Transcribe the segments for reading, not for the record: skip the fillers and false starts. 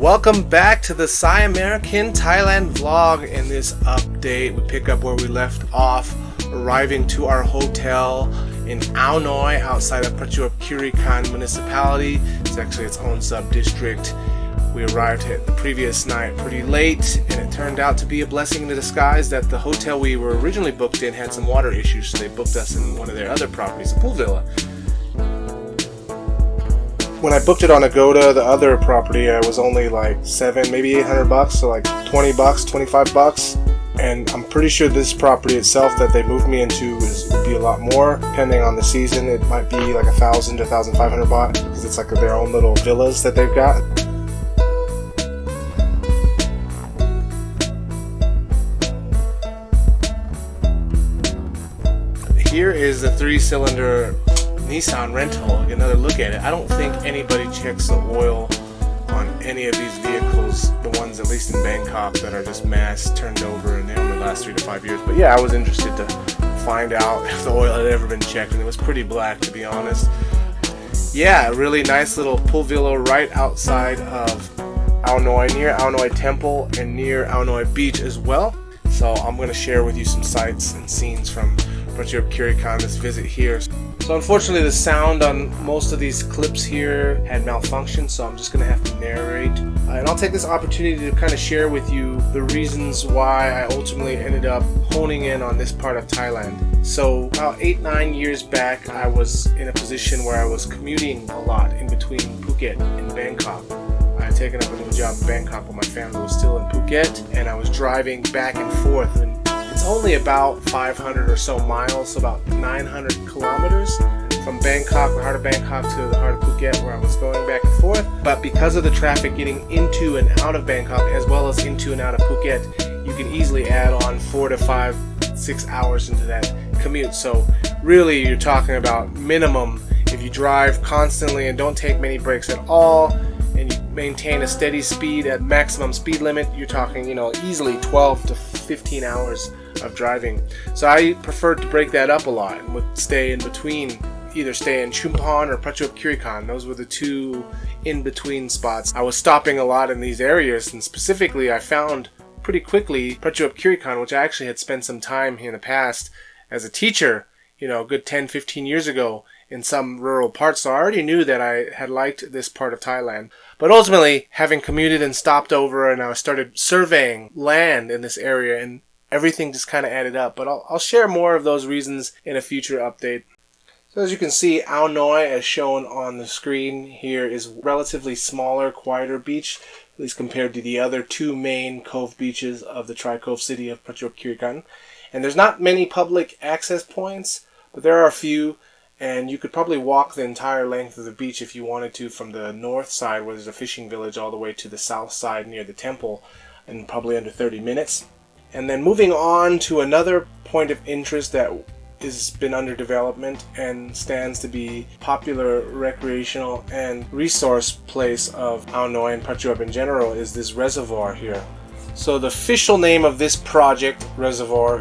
Welcome back to the Siamerican Thailand vlog. In this update, we pick up where we left off, arriving to our hotel in Ao Noi outside of Prachuap Khiri municipality. It's actually its own sub-district. We arrived at the previous night pretty late, and it turned out to be a blessing in disguise that the hotel we were originally booked in had some water issues, so they booked us in one of their other properties, a pool villa. When I booked it on Agoda, the other property, I was only like maybe 800 bucks, so like 20 bucks, 25 bucks. And I'm pretty sure this property itself that they moved me into would be a lot more, depending on the season. It might be like 1,000 to 1,500 baht, because it's like their own little villas that they've got. Here is the 3-cylinder Nissan rental. Get another look at it. I don't think anybody checks the oil on any of these vehicles, the ones at least in Bangkok that are just mass turned over, and they only last 3 to 5 years. But yeah, I was interested to find out if the oil had ever been checked, and it was pretty black, to be honest. Yeah, really nice little pool villa right outside of Ao Noi, near Ao Noi Temple and near Ao Noi Beach as well. So I'm going to share with you some sights and scenes from Prachuap Khiri, this visit here. So unfortunately the sound on most of these clips here had malfunctioned, so I'm just going to have to narrate. And I'll take this opportunity to kind of share with you the reasons why I ultimately ended up honing in on this part of Thailand. So about 8-9 years back, I was in a position where I was commuting a lot in between Phuket and Bangkok. I had taken up a new job in Bangkok when my family was still in Phuket, and I was driving back and forth, and it's only about 500 or so miles, so about 900 kilometers from Bangkok, the heart of Bangkok, to the heart of Phuket, where I was going back and forth. But because of the traffic getting into and out of Bangkok, as well as into and out of Phuket, you can easily add on 4 to 5, 6 hours into that commute. So really, you're talking about minimum, if you drive constantly and don't take many breaks at all, and you maintain a steady speed at maximum speed limit, you're talking, easily 12 to 15 hours of driving. So I preferred to break that up a lot and would stay in between, either stay in Chumphon or Prachuap Khiri. Those were the two in-between spots. I was stopping a lot in these areas, and specifically I found pretty quickly Prachuap Khiri, which I actually had spent some time in the past as a teacher, a good 10-15 years ago in some rural parts. So I already knew that I had liked this part of Thailand. But ultimately, having commuted and stopped over, and I started surveying land in this area, and everything just kind of added up. But I'll share more of those reasons in a future update. So as you can see, Ao Noi, as shown on the screen here, is relatively smaller, quieter beach, at least compared to the other two main cove beaches of the tri-cove city of Prachuap Khiri. And there's not many public access points, but there are a few. And you could probably walk the entire length of the beach if you wanted to, from the north side, where there's a fishing village, all the way to the south side near the temple, in probably under 30 minutes. And then moving on to another point of interest that has been under development and stands to be popular recreational and resource place of Ao Noi and Prachuap in general is this reservoir here. So the official name of this project, reservoir,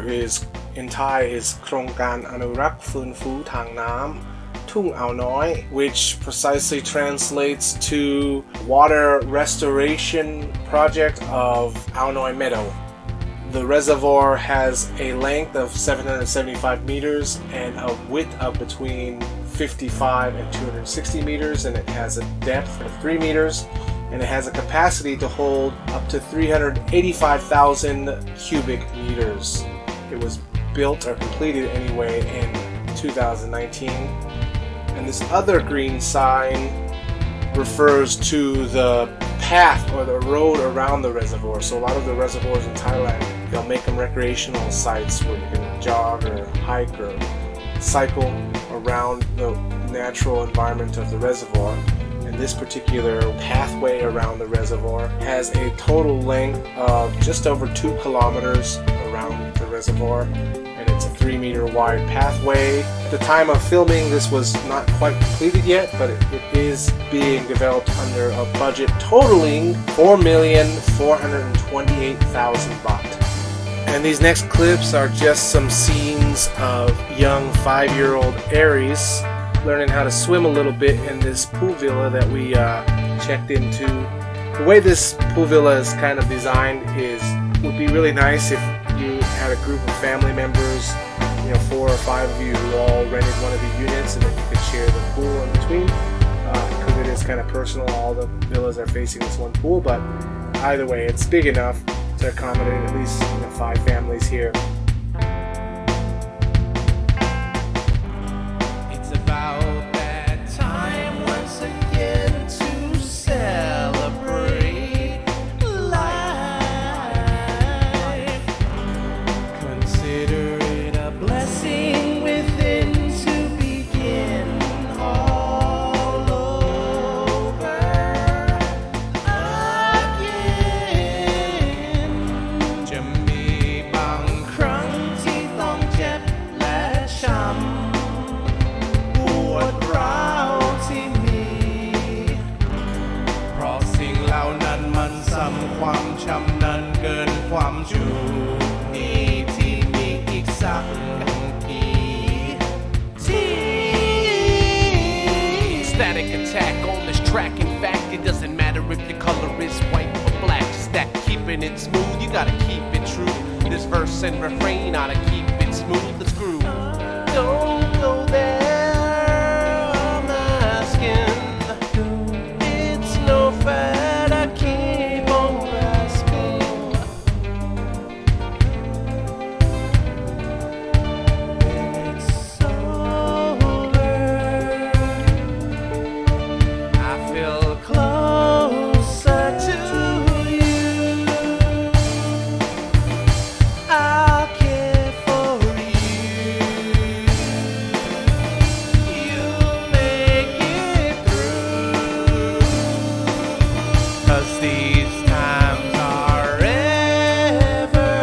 in Thai is Krongkan Anurak Phun Phu Thang Nam Thung Ao Noi, which precisely translates to Water Restoration Project of Ao Noi Meadow. The reservoir has a length of 775 meters and a width of between 55 and 260 meters, and it has a depth of 3 meters, and it has a capacity to hold up to 385,000 cubic meters. It was built or completed anyway in 2019. And this other green sign refers to the path or the road around the reservoir. So a lot of the reservoirs in Thailand, they'll make them recreational sites where you can jog or hike or cycle around the natural environment of the reservoir. And this particular pathway around the reservoir has a total length of just over 2 kilometers around the reservoir, and it's a 3-meter wide pathway. At the time of filming, this was not quite completed yet, but it is being developed under a budget totaling 4,428,000 baht. And these next clips are just some scenes of young 5-year-old Aries learning how to swim a little bit in this pool villa that we checked into The way this pool villa is kind of designed would be really nice if you had a group of family members, 4 or 5 of you who all rented one of the units, and then you could share the pool in between. Because it is kind of personal, all the villas are facing this one pool, but either way, it's big enough to accommodate at least 5 families here. It's about that time once again to celebrate life. Consider it a blessing within to begin all over again. จะมีบางครั้งที่ต้องเจ็บและช้ำปวดร้าวที่มี เพราะสิ่งเหล่านั้นมันซ้ำความช้ำนั้นเกินความจูนี่ที่มีอีกสักทีที่ Static attack on this track. In fact, it doesn't matter if your color is white or black. Just that keeping it smooth, you gotta keep it true. This verse and refrain oughta keep it smooth. Let's groove. Don't go there, I'm asking. It's no fair to keep on grasping. When it's over, I feel closer to you. I'll care for you. You'll make it through. 'Cause these times are ever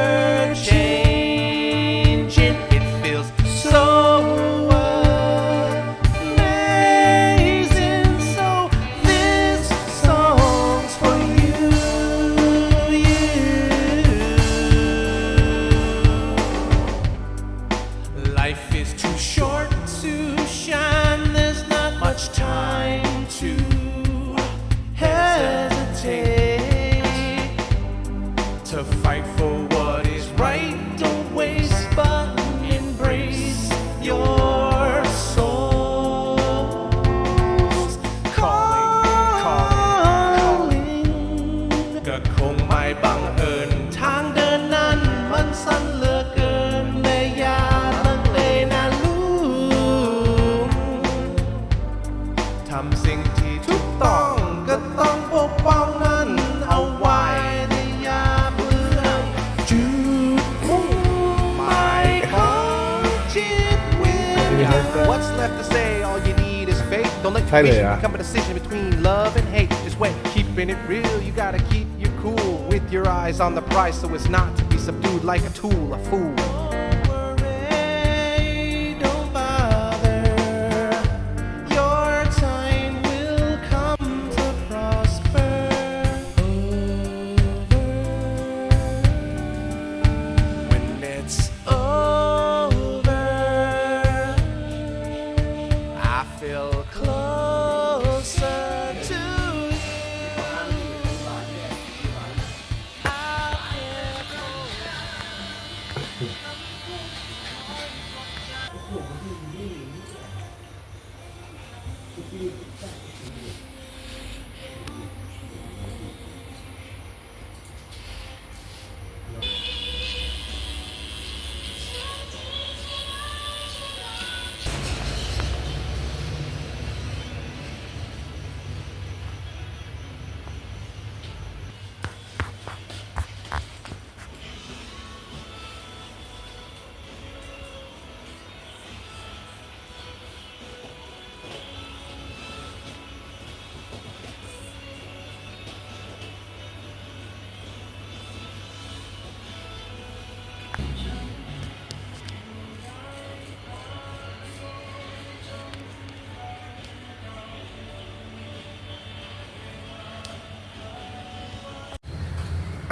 changing. It feels so amazing. So this song's for you. Life is too short to shine. There's not much time to hesitate. To fight for what is right. Don't waste, but embrace your souls calling. ก็คงไม่บังเอิญทางเดินนั้นมันสั้นเหลือเกินแต่อย่าลังเลนะลูก ทำสิ่งที่ถูกต้องก็ต้องปกป้องมันเอาไว้แต่อย่าเบื่อจุดมุ่งหมายของชีวิต What's left to say? All you need is faith. Don't let your vision become a decision between love and hate. Just wait, keeping it real. You gotta keep your cool with your eyes on the prize, so it's not to be subdued like a tool, a fool. Don't bother. Your time will come to prosper. When it's over, I feel closer to you.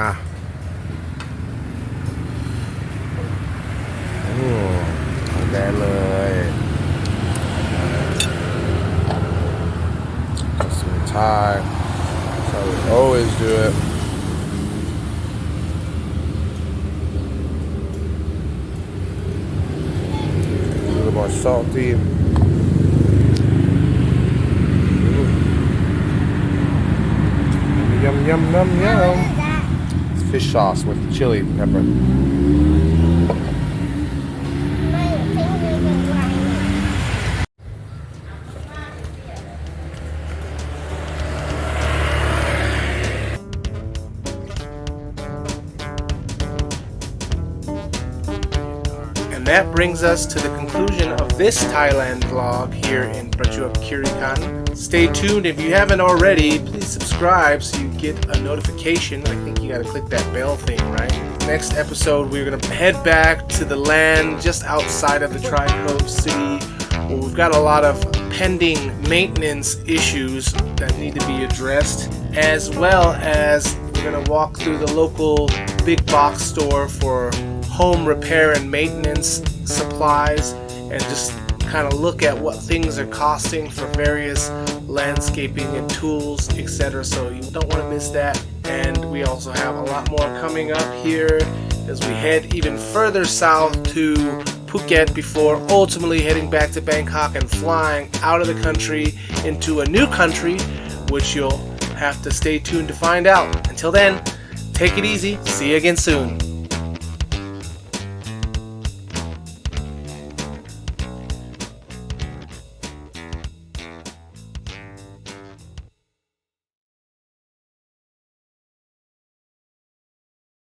อ่ะโอ้ของแดนเลยสุดท้าย sorry Always do it. A little more salty. Yum, yum, yum, yum. It's fish sauce with chili pepper. And that brings us to the conclusion of this Thailand vlog here in Prachuap Khiri. Stay tuned. If you haven't already, please subscribe so you get a notification. I think you gotta click that bell thing, right? Next episode, we're gonna head back to the land just outside of the Tri-Cove City, where we've got a lot of pending maintenance issues that need to be addressed, as well as we're gonna walk through the local big box store for home repair and maintenance supplies, and just kind of look at what things are costing for various landscaping and tools, etc. So you don't want to miss that. And we also have a lot more coming up here as we head even further south to Phuket before ultimately heading back to Bangkok and flying out of the country into a new country, which you'll have to stay tuned to find out. Until then, take it easy. See you again soon.